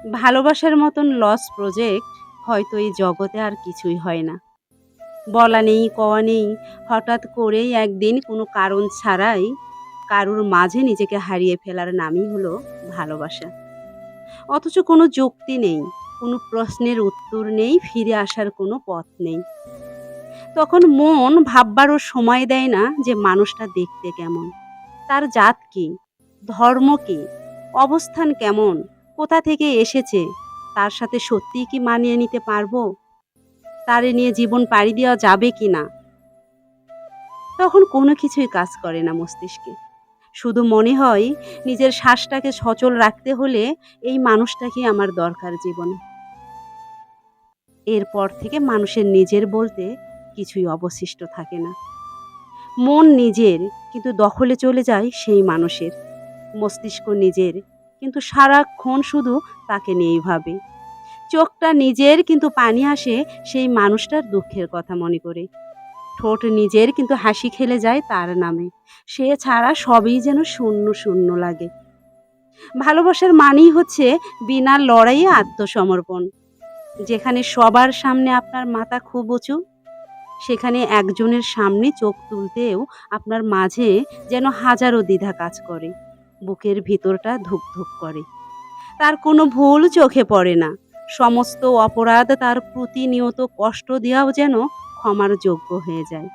ভালোবাসার মতন loss project হয়তো এই জগতে আর কিছুই হয় না। বলা নেই কওয়া নেই, হঠাৎ করেই একদিন কোনো কারণ ছাড়াই কারুর মাঝে নিজেকে হারিয়ে ফেলার নামই হলো ভালোবাসা। অথচ কোনো যুক্তি নেই, কোনো প্রশ্নের উত্তর নেই, ফিরে আসার কোনো পথ নেই। তখন মন ভাববারও সময় দেয় না যে মানুষটা দেখতে কেমন, তার জাত কি, ধর্ম কি, অবস্থান কেমন, কোথা থেকে এসেছে, তার সাথে সত্যিই কি মানিয়ে নিতে পারবো, তারে নিয়ে জীবন পাড়ি দেওয়া যাবে কিনা। তখন কোনো কিছুই কাজ করে না মস্তিষ্কে। শুধু মনে হয় নিজের শ্বাসটাকে সচল রাখতে হলে এই মানুষটাকেই আমার দরকার জীবনে। এরপর থেকে মানুষের নিজের বলতে কিছুই অবশিষ্ট থাকে না। মন নিজের, কিন্তু দখলে চলে যায় সেই মানুষের। মস্তিষ্ক নিজের, কিন্তু সারাক্ষণ শুধু তাকে নিয়েই ভাবে। চোখটা নিজের, কিন্তু পানি আসে সেই মানুষটার দুঃখের কথা মনে করে। ঠোঁট নিজের, কিন্তু হাসি খেলে যায় তার নামে। সে ছাড়া সবই যেন শূন্য শূন্য লাগে। ভালোবাসার মানেই হচ্ছে বিনা লড়াইয়ে আত্মসমর্পণ। যেখানে সবার সামনে আপনার মাথা খুব উঁচু, সেখানে একজনের সামনে চোখ তুলতেও আপনার মাঝে যেন হাজারো দ্বিধা কাজ করে। বুকের ভিতরটা ধুকধুক করে। তার কোনো ভুল চোখে পড়ে না। সমস্ত অপরাধ তার প্রতিনিয়ত কষ্ট দেওয়াও যেন ক্ষমার যোগ্য হয়ে যায়।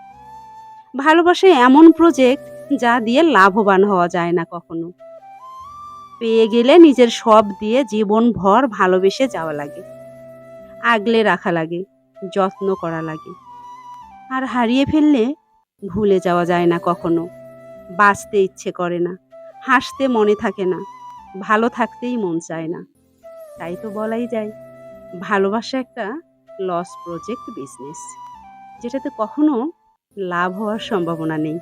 ভালোবাসা এমন প্রজেক্ট যা দিয়ে লাভবান হওয়া যায় না কখনো। পেয়ে গেলে নিজের সব দিয়ে জীবনভর ভালোবেসে যাওয়া লাগে। আগলে রাখা লাগে, যত্ন করা লাগে। আর হারিয়ে ফেললে ভুলে যাওয়া যায় না কখনো। বাঁচতে ইচ্ছে করে না, হাসতে মনে থাকে না, ভালো থাকতেই মন চায় না। তাই তো বলাই যায় ভালোবাসা একটা লস প্রজেক্ট বিজনেস, যেটাতে কখনো লাভ হওয়ার সম্ভাবনা নেই।